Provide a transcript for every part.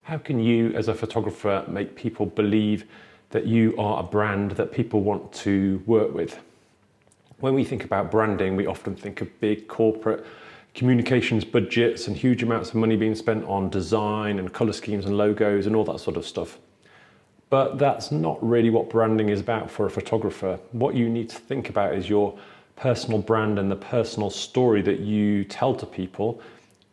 How can you as a photographer make people believe that you are a brand that people want to work with? When we think about branding, we often think of big corporate communications budgets and huge amounts of money being spent on design and color schemes and logos and all that sort of stuff. But that's not really what branding is about for a photographer. What you need to think about is your personal brand and the personal story that you tell to people,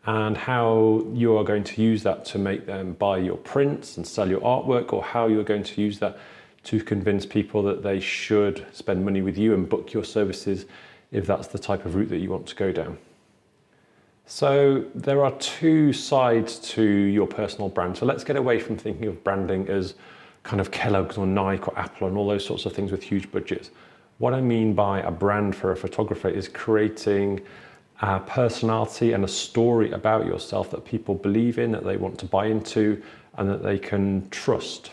and how you are going to use that to make them buy your prints and sell your artwork, or how you're going to use that to convince people that they should spend money with you and book your services if that's the type of route that you want to go down. So there are two sides to your personal brand. So let's get away from thinking of branding as kind of Kellogg's or Nike or Apple and all those sorts of things with huge budgets. What I mean by a brand for a photographer is creating a personality and a story about yourself that people believe in, that they want to buy into, and that they can trust.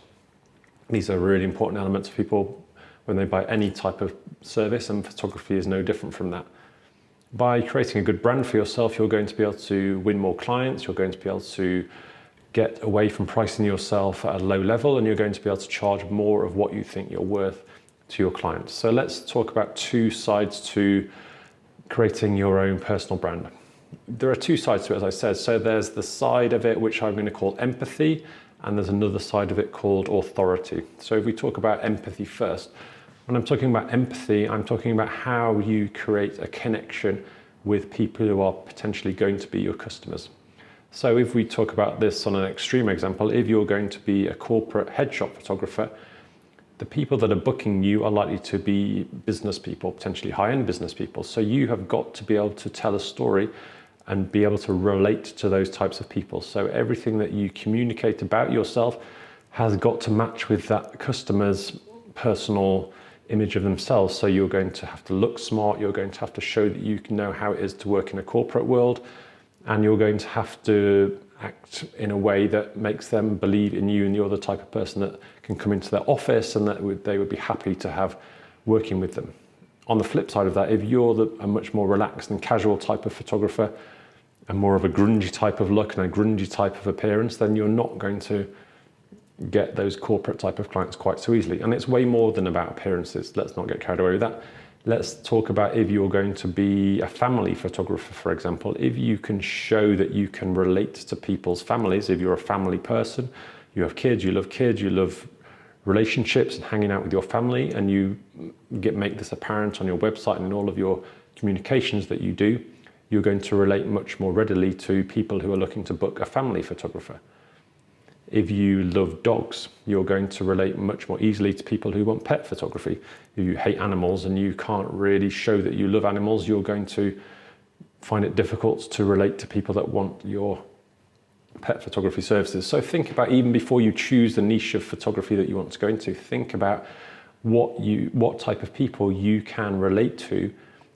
These are really important elements for people when they buy any type of service, and photography is no different from that. By creating a good brand for yourself, you're going to be able to win more clients, you're going to be able to get away from pricing yourself at a low level, and you're going to be able to charge more of what you think you're worth to your clients. So let's talk about two sides to creating your own personal brand. There are two sides to it, as I said. So there's the side of it which I'm going to call empathy, and there's another side of it called authority. So if we talk about empathy first, when I'm talking about empathy, I'm talking about how you create a connection with people who are potentially going to be your customers. So if we talk about this on an extreme example, if you're going to be a corporate headshot photographer, the people that are booking you are likely to be business people, potentially high-end business people. So you have got to be able to tell a story and be able to relate to those types of people. So everything that you communicate about yourself has got to match with that customer's personal image of themselves. So you're going to have to look smart, you're going to have to show that you know how it is to work in a corporate world, and you're going to have to act in a way that makes them believe in you, and you're the type of person that can come into their office and that they would be happy to have working with them. On the flip side of that, if you're a much more relaxed and casual type of photographer and more of a grungy type of look and a grungy type of appearance, then you're not going to get those corporate type of clients quite so easily. And it's way more than about appearances. Let's not get carried away with that. Let's talk about if you're going to be a family photographer, for example. If you can show that you can relate to people's families, if you're a family person, you have kids, you love relationships and hanging out with your family, and you make this apparent on your website and in all of your communications that you do, you're going to relate much more readily to people who are looking to book a family photographer. If you love dogs, you're going to relate much more easily to people who want pet photography. If you hate animals and you can't really show that you love animals, you're going to find it difficult to relate to people that want your pet photography services. So think about, even before you choose the niche of photography that you want to go into, think about what type of people you can relate to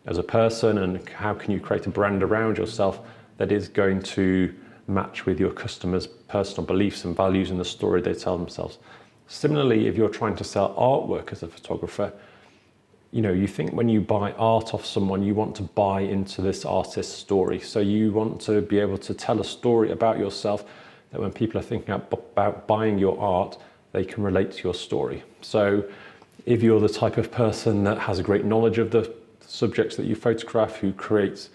as a person, and how can you create a brand around yourself that is going to match with your customers' personal beliefs and values and the story they tell themselves. Similarly, if you're trying to sell artwork as a photographer, you think when you buy art off someone, you want to buy into this artist's story. So you want to be able to tell a story about yourself that when people are thinking about buying your art, they can relate to your story. So if you're the type of person that has a great knowledge of the subjects that you photograph, who creates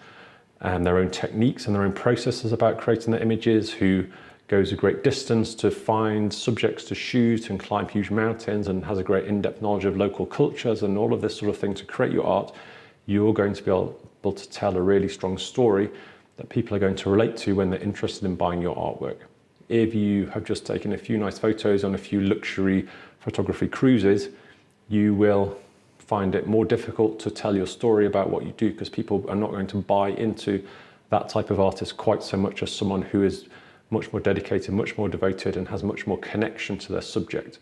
their own techniques and their own processes about creating their images, who goes a great distance to find subjects to shoot and climb huge mountains, and has a great in-depth knowledge of local cultures and all of this sort of thing to create your art, you're going to be able to tell a really strong story that people are going to relate to when they're interested in buying your artwork. If you have just taken a few nice photos on a few luxury photography cruises, you will find it more difficult to tell your story about what you do, because people are not going to buy into that type of artist quite so much as someone who is much more dedicated, much more devoted, and has much more connection to their subject.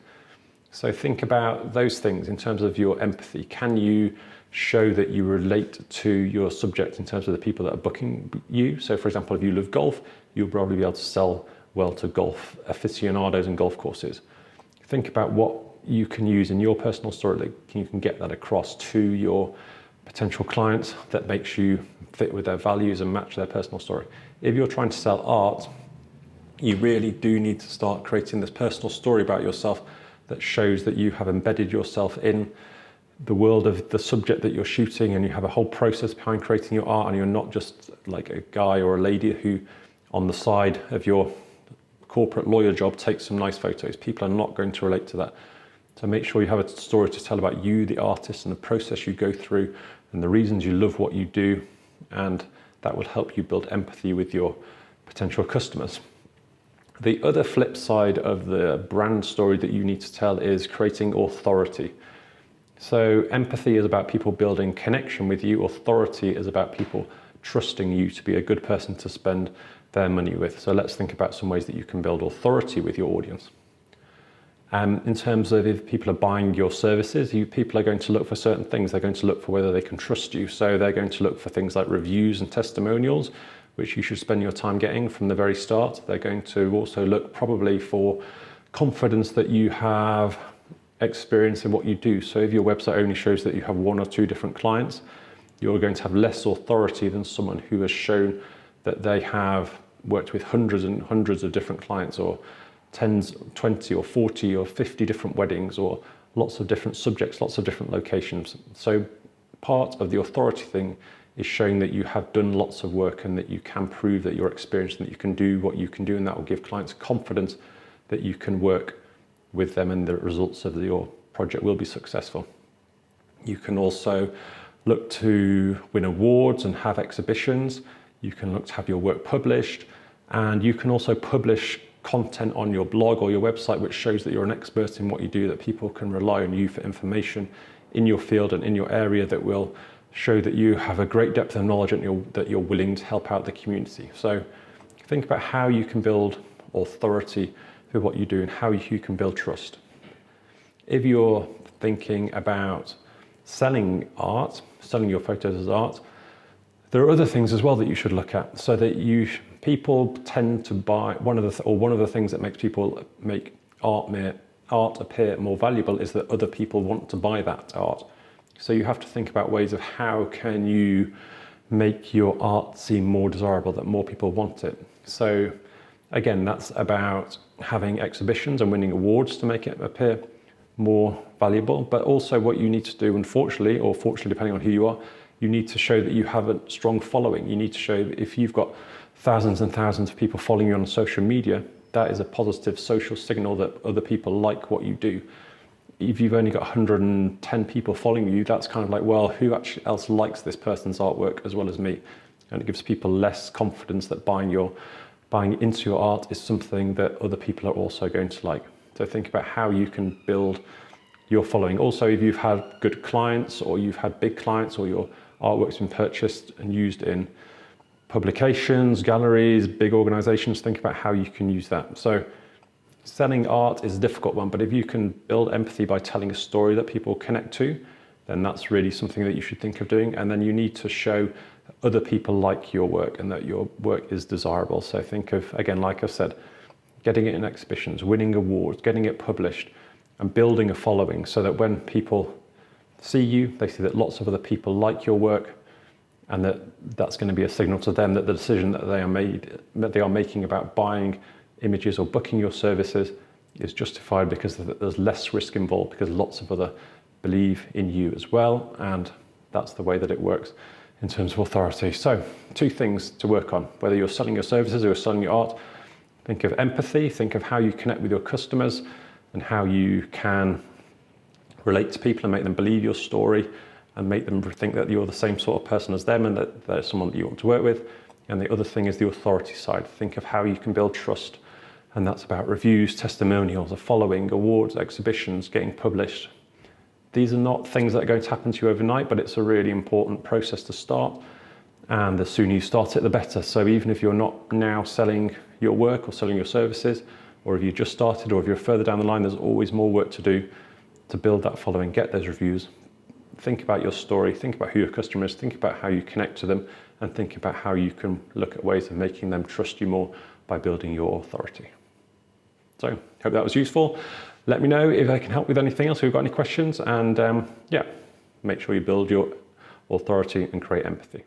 So think about those things in terms of your empathy. Can you show that you relate to your subject in terms of the people that are booking you? So for example, if you love golf, you'll probably be able to sell well to golf aficionados and golf courses. Think about what you can use in your personal story that you can get that across to your potential clients that makes you fit with their values and match their personal story. If you're trying to sell art, you really do need to start creating this personal story about yourself that shows that you have embedded yourself in the world of the subject that you're shooting, and you have a whole process behind creating your art, and you're not just like a guy or a lady who on the side of your corporate lawyer job takes some nice photos. People are not going to relate to that. So make sure you have a story to tell about you, the artist, and the process you go through and the reasons you love what you do, and that will help you build empathy with your potential customers. The other flip side of the brand story that you need to tell is creating authority. So empathy is about people building connection with you. Authority is about people trusting you to be a good person to spend their money with. So let's think about some ways that you can build authority with your audience. In terms of if people are buying your services, people are going to look for certain things. They're going to look for whether they can trust you. So they're going to look for things like reviews and testimonials, which you should spend your time getting from the very start. They're going to also look probably for confidence that you have experience in what you do. So if your website only shows that you have 1 or 2 different clients, you're going to have less authority than someone who has shown that they have worked with hundreds and hundreds of different clients, or 10, 20 or 40 or 50 different weddings, or lots of different subjects, lots of different locations. So part of the authority thing is showing that you have done lots of work and that you can prove that you're experienced and that you can do what you can do, and that will give clients confidence that you can work with them and the results of your project will be successful. You can also look to win awards and have exhibitions. You can look to have your work published, and you can also publish content on your blog or your website which shows that you're an expert in what you do, that people can rely on you for information in your field and in your area that will show that you have a great depth of knowledge and that you're willing to help out the community. So think about how you can build authority with what you do and how you can build trust. If you're thinking about selling art, selling your photos as art, there are other things as well that you should look at, so that people tend to buy. One of the things that makes people make art appear more valuable is that other people want to buy that art. So you have to think about ways of how can you make your art seem more desirable, that more people want it. So again, that's about having exhibitions and winning awards to make it appear more valuable. But also what you need to do, unfortunately, or fortunately, depending on who you are, you need to show that you have a strong following. You need to show that if you've got thousands and thousands of people following you on social media, that is a positive social signal that other people like what you do. If you've only got 110 people following you, that's kind of like, well, who actually else likes this person's artwork as well as me? And it gives people less confidence that buying into your art is something that other people are also going to like. So think about how you can build your following. Also, if you've had good clients, or you've had big clients, or your artwork's been purchased and used in publications, galleries, big organizations, think about how you can use that. So selling art is a difficult one, but if you can build empathy by telling a story that people connect to, then that's really something that you should think of doing. And then you need to show other people like your work and that your work is desirable. So think of, again, like I said, getting it in exhibitions, winning awards, getting it published, and building a following so that when people see you, they see that lots of other people like your work, and that's going to be a signal to them that the decision that they are making about buying images or booking your services is justified, because there's less risk involved, because lots of other believe in you as well, and that's the way that it works in terms of authority. So 2 things to work on, whether you're selling your services or you're selling your art. Think of empathy, think of how you connect with your customers and how you can relate to people and make them believe your story and make them think that you're the same sort of person as them and that they're someone that you want to work with. And the other thing is the authority side. Think of how you can build trust, and that's about reviews, testimonials, a following, awards, exhibitions, getting published. These are not things that are going to happen to you overnight, but it's a really important process to start. And the sooner you start it, the better. So even if you're not now selling your work or selling your services, or if you just started, or if you're further down the line, there's always more work to do to build that following, get those reviews. Think about your story, think about who your customer is, think about how you connect to them, and think about how you can look at ways of making them trust you more by building your authority. So, hope that was useful. Let me know if I can help with anything else, if you've got any questions, and make sure you build your authority and create empathy.